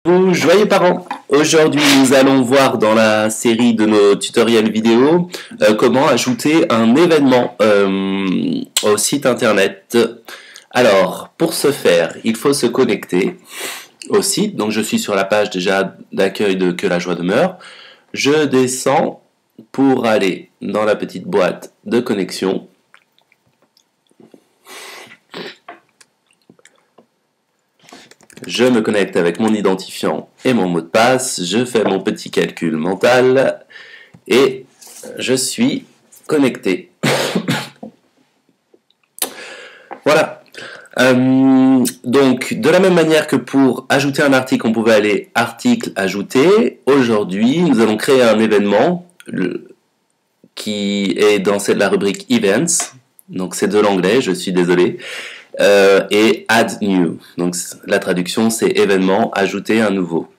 Joyeux parents! Aujourd'hui, nous allons voir dans la série de nos tutoriels vidéo comment ajouter un événement au site internet. Alors, pour ce faire, il faut se connecter au site. Donc, je suis sur la page déjà d'accueil de Que la joie demeure. Je descends pour aller dans la petite boîte de connexion. Je me connecte avec mon identifiant et mon mot de passe, je fais mon petit calcul mental et je suis connecté. Voilà. Donc, de la même manière que pour ajouter un article, on pouvait aller article, ajouter. Aujourd'hui, nous allons créer un événement qui est dans la rubrique Events. Donc, c'est de l'anglais, je suis désolé. Et add new. Donc la traduction c'est événement, ajouter un nouveau.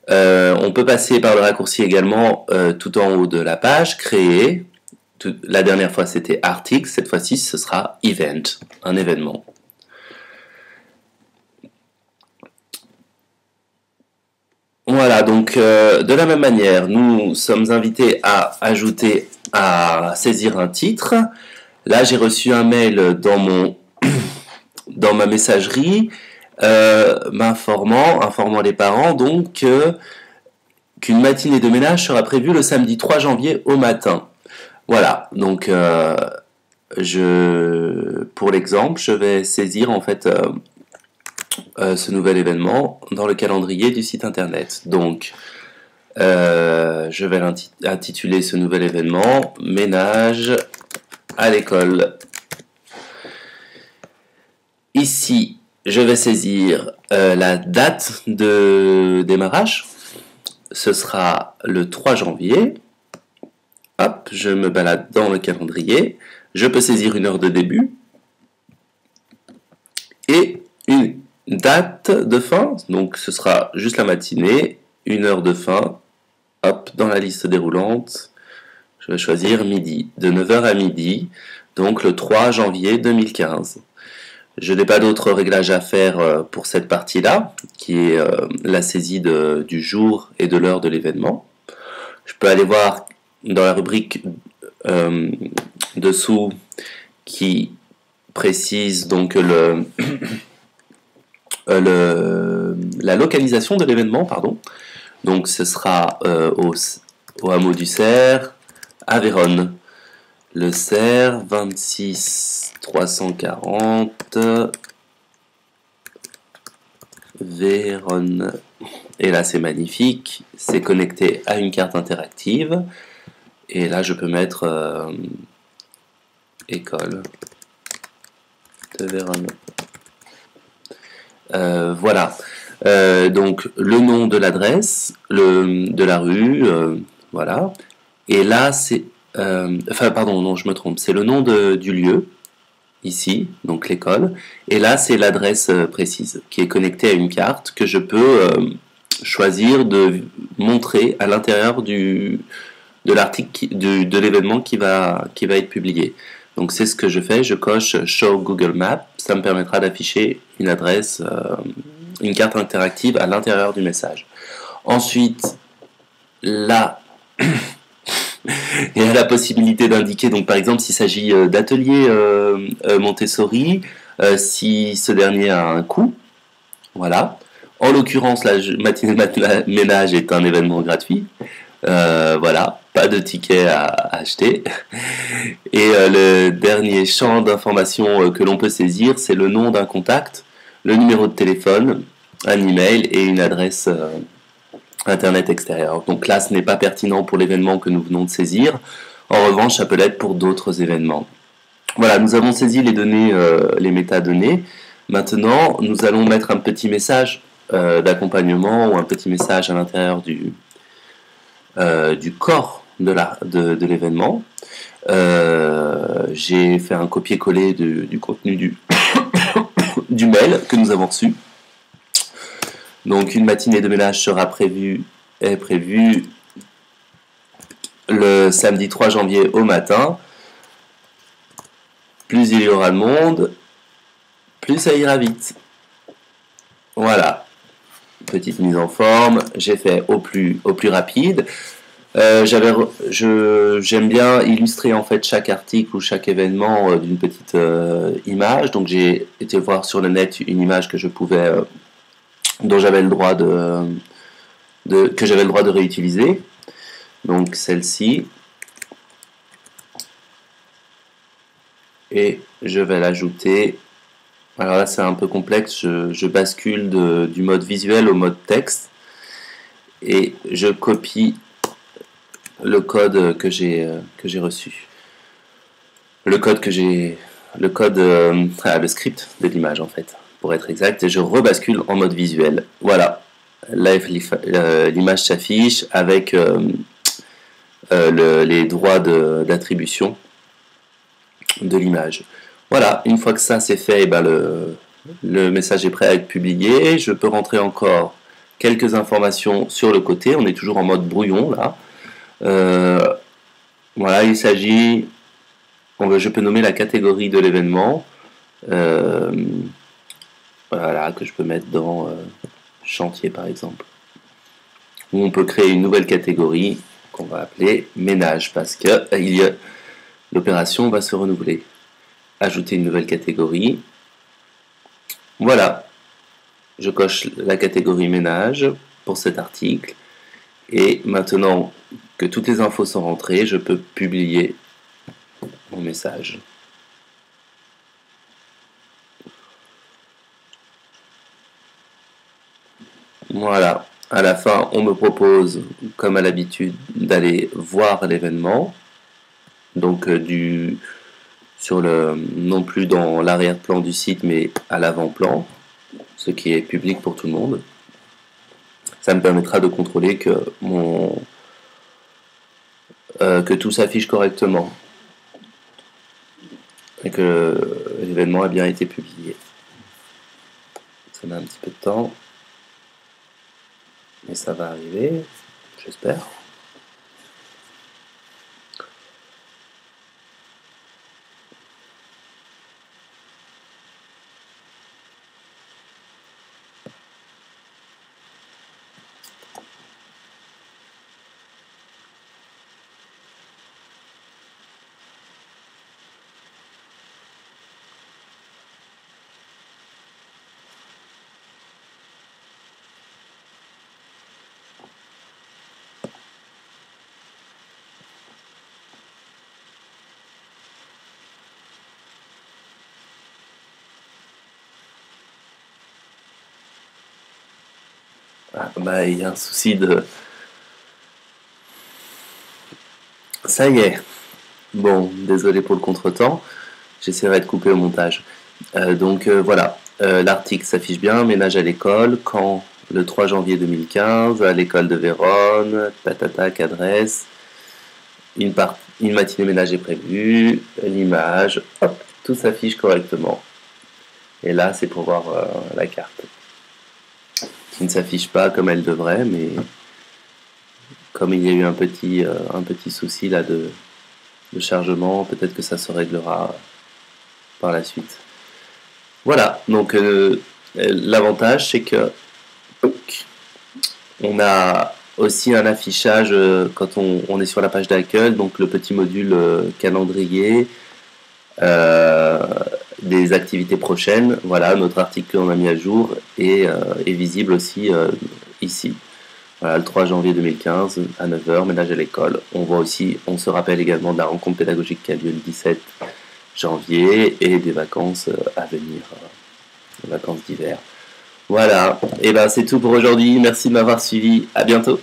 On peut passer par le raccourci également tout en haut de la page, créer. La dernière fois c'était article, cette fois-ci ce sera event, un événement. Voilà, donc de la même manière, nous sommes invités à ajouter, à saisir un titre. Là j'ai reçu un mail dans ma messagerie, informant les parents donc qu'une matinée de ménage sera prévue le samedi 3 janvier au matin. Voilà, donc pour l'exemple, je vais saisir en fait ce nouvel événement dans le calendrier du site internet. Donc, je vais intituler ce nouvel événement « Ménage à l'école ». Ici, je vais saisir la date de démarrage. Ce sera le 3 janvier. Hop, je me balade dans le calendrier. Je peux saisir une heure de début. Et une date de fin. Donc, ce sera juste la matinée. Une heure de fin. Hop, dans la liste déroulante. Je vais choisir midi. De 9h à midi. Donc, le 3 janvier 2015. Je n'ai pas d'autres réglages à faire pour cette partie-là, qui est la saisie du jour et de l'heure de l'événement. Je peux aller voir dans la rubrique dessous qui précise donc la localisation de l'événement, pardon. Donc ce sera au hameau du Cerf, à Vérone. Le Cerf, 26 340 Vérone. Et là c'est magnifique, c'est connecté à une carte interactive. Et là je peux mettre école de Vérone. Voilà. Donc le nom de l'adresse, de la rue, voilà. Et là c'est pardon, non, je me trompe. C'est le nom du lieu, ici, donc l'école. Et là, c'est l'adresse précise, qui est connectée à une carte que je peux choisir de montrer à l'intérieur de l'article, de l'événement qui va être publié. Donc c'est ce que je fais, je coche Show Google Maps, ça me permettra d'afficher une adresse, une carte interactive à l'intérieur du message. Ensuite, là... Il y a la possibilité d'indiquer, donc par exemple s'il s'agit d'atelier Montessori, si ce dernier a un coût, voilà. En l'occurrence, la matinée de ménage est un événement gratuit, voilà, pas de ticket à acheter. Et le dernier champ d'information que l'on peut saisir, c'est le nom d'un contact, le numéro de téléphone, un email et une adresse Internet extérieur. Donc là, ce n'est pas pertinent pour l'événement que nous venons de saisir. En revanche, ça peut l'être pour d'autres événements. Voilà, nous avons saisi les données, les métadonnées. Maintenant, nous allons mettre un petit message d'accompagnement ou un petit message à l'intérieur du corps de l'événement. J'ai fait un copier-coller du contenu du mail que nous avons reçu. Donc une matinée de ménage sera prévue le samedi 3 janvier au matin. Plus il y aura de monde, plus ça ira vite. Voilà. petite mise en forme. J'ai fait au plus rapide. J'aime bien illustrer en fait chaque article ou chaque événement d'une petite image. Donc j'ai été voir sur le net une image que je pouvais, dont j'avais le droit que j'avais le droit de réutiliser. Donc celle-ci. Et je vais l'ajouter. Alors là c'est un peu complexe, je bascule du mode visuel au mode texte et je copie le code que j'ai reçu. Le script de l'image en fait, pour être exact, et je rebascule en mode visuel. Voilà, là l'image s'affiche avec les droits d'attribution de l'image. Voilà, une fois que ça c'est fait, le message est prêt à être publié. Je peux rentrer encore quelques informations sur le côté. On est toujours en mode brouillon là. Voilà, il s'agit, je peux nommer la catégorie de l'événement. Voilà, que je peux mettre dans chantier par exemple. Ou on peut créer une nouvelle catégorie qu'on va appeler ménage parce que l'opération va se renouveler. Ajouter une nouvelle catégorie. Voilà, je coche la catégorie ménage pour cet article. Et maintenant que toutes les infos sont rentrées, je peux publier mon message. Voilà, à la fin, on me propose, comme à l'habitude, d'aller voir l'événement. Donc non plus dans l'arrière-plan du site, mais à l'avant-plan, ce qui est public pour tout le monde. Ça me permettra de contrôler que tout s'affiche correctement et que l'événement a bien été publié. Ça met un petit peu de temps, mais ça va arriver, j'espère. Ah, il y a un souci de... Ça y est. Bon, désolé pour le contretemps. J'essaierai de couper au montage. Voilà, l'article s'affiche bien. Ménage à l'école, quand le 3 janvier 2015, à l'école de Vérone, tatatac, adresse. Une matinée ménage est prévue, l'image, hop, tout s'affiche correctement. Et là, c'est pour voir la carte. Qui ne s'affiche pas comme elle devrait, mais comme il y a eu un petit souci là de chargement, peut-être que ça se réglera par la suite. Voilà, donc l'avantage c'est que on a aussi un affichage quand on est sur la page d'accueil, donc le petit module calendrier des activités prochaines. Voilà, notre article qu'on a mis à jour est visible aussi ici. Voilà, le 3 janvier 2015 à 9h, ménage à l'école. On se rappelle également de la rencontre pédagogique qui a lieu le 17 janvier et des vacances à venir, les vacances d'hiver. Voilà, et c'est tout pour aujourd'hui. Merci de m'avoir suivi. À bientôt.